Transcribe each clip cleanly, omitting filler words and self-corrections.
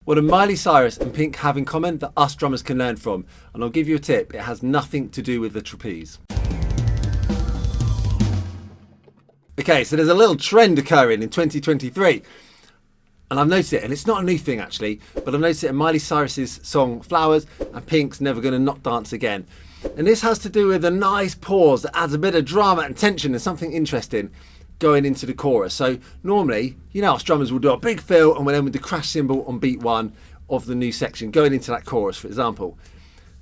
What do Miley Cyrus and Pink have in common that us drummers can learn from? And I'll give you a tip, it has nothing to do with the trapeze. Okay, so there's a little trend occurring in 2023. And I've noticed it, and it's not a new thing actually, but I've noticed it in Miley Cyrus's song Flowers and Pink's Never Gonna Not Dance Again. And this has to do with a nice pause that adds a bit of drama and tension and something interesting going into the chorus. So normally, you know, us drummers will do a big fill and we'll end with the crash cymbal on beat 1 of the new section going into that chorus, for example.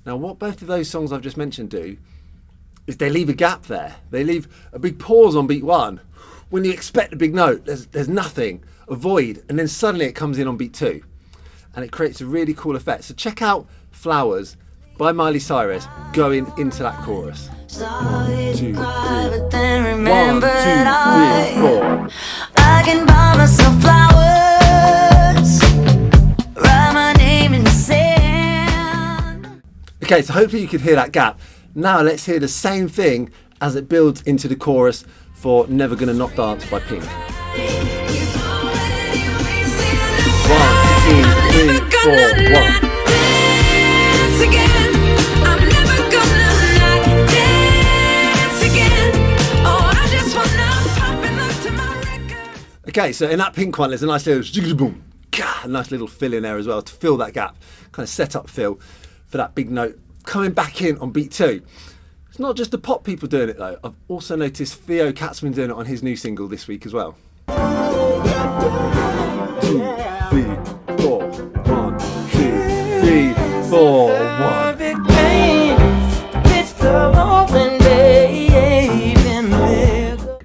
Now what both of those songs I've just mentioned do is they leave a gap there. They leave a big pause on beat 1. When you expect a big note, there's nothing, a void, and then suddenly it comes in on beat 2. And it creates a really cool effect. So check out Flowers by Miley Cyrus going into that chorus. 1, 2, 3. 1, 2, 3, 4. I can buy myself flowers, write my name in the sand. Okay, so hopefully you could hear that gap. Now let's hear the same thing as it builds into the chorus for Never Gonna Not Dance by Pink. 1, 2, 3, 4, 1. Okay, so in that Pink one, there's a nice little boom, a nice little fill in there as well to fill that gap, kind of set up fill for that big note coming back in on beat 2. It's not just the pop people doing it though. I've also noticed Theo Katzman doing it on his new single this week as well. 2, 3, 4, 1, 2, 3, 4, 1.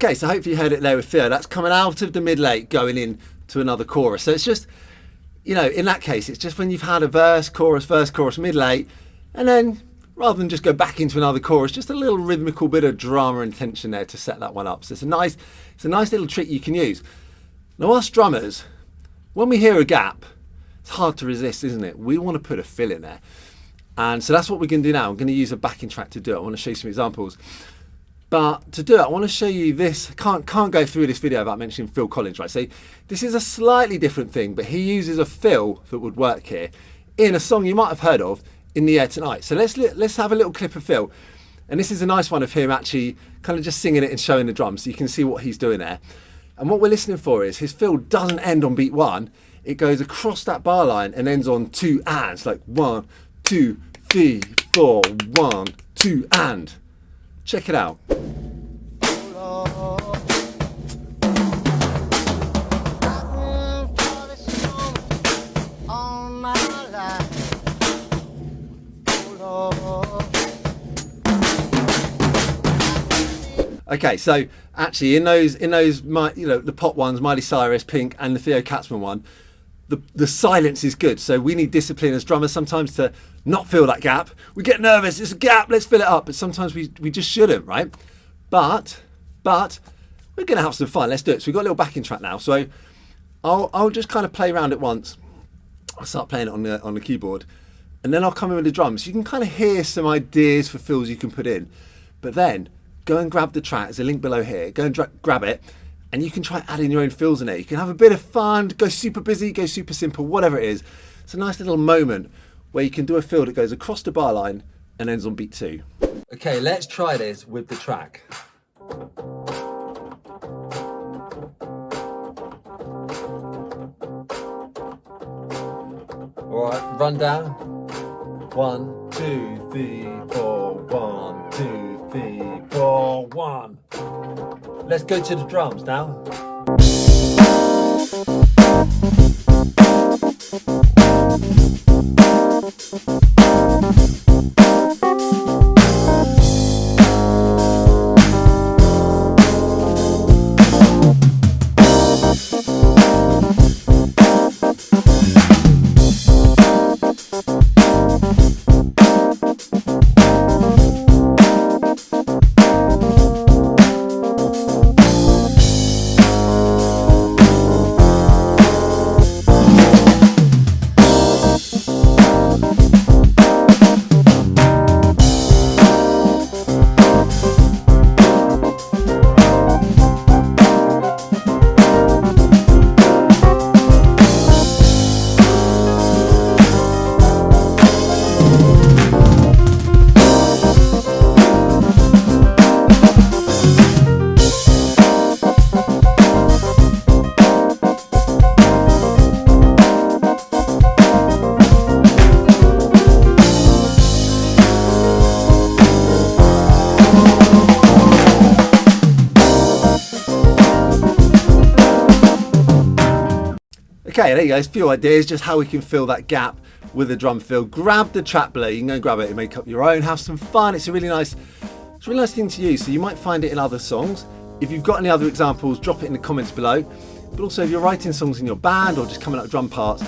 Okay, so hopefully you heard it there with Theo. That's coming out of the mid-late going in to another chorus. So it's just, you know, in that case, it's just when you've had a verse, chorus, mid-late, and then rather than just go back into another chorus, just a little rhythmical bit of drama and tension there to set that one up. So it's a nice little trick you can use. Now us drummers, when we hear a gap, it's hard to resist, isn't it? We want to put a fill in there. And so that's what we're going to do now. I'm going to use a backing track to do it. I want to show you some examples. But to do it, I want to show you this. Can't go through this video without mentioning Phil Collins, right? So this is a slightly different thing, but he uses a fill that would work here in a song you might have heard of, In the Air Tonight. So let's have a little clip of Phil. And this is a nice one of him actually kind of just singing it and showing the drums, so you can see what he's doing there. And what we're listening for is his fill doesn't end on beat 1. It goes across that bar line and ends on 2 ands, like 1, 2, 3, 4, 1, 2 and. Check it out. Okay, so actually in those, you know, the pop ones, Miley Cyrus, Pink, and the Theo Katzman one, the silence is good. So we need discipline as drummers sometimes to not fill that gap. We get nervous, it's a gap, let's fill it up. But sometimes we just shouldn't, right? But we're gonna have some fun. Let's do it. So we've got a little backing track now. So I'll just kind of play around it once. I'll start playing it on the keyboard, and then I'll come in with the drums. You can kind of hear some ideas for fills you can put in, but then go and grab the track. There's a link below here. Go and grab it, and you can try adding your own fills in there. You can have a bit of fun, go super busy, go super simple, whatever it is. It's a nice little moment where you can do a fill that goes across the bar line and ends on beat 2. Okay, let's try this with the track. All right, run down. 1, 2, 3, 4, 1, 2, 3, 4, 1. Let's go to the drums now. Okay, there you go. It's a few ideas just how we can fill that gap with a drum fill. Grab the track below. You can go and grab it and make up your own. Have some fun. It's a really nice thing to use. So you might find it in other songs. If you've got any other examples, drop it in the comments below. But also if you're writing songs in your band or just coming up with drum parts,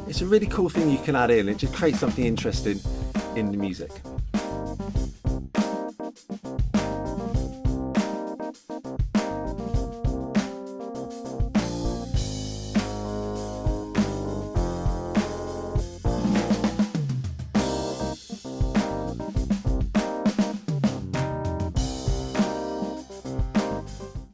it's a really cool thing you can add in. It just creates something interesting in the music.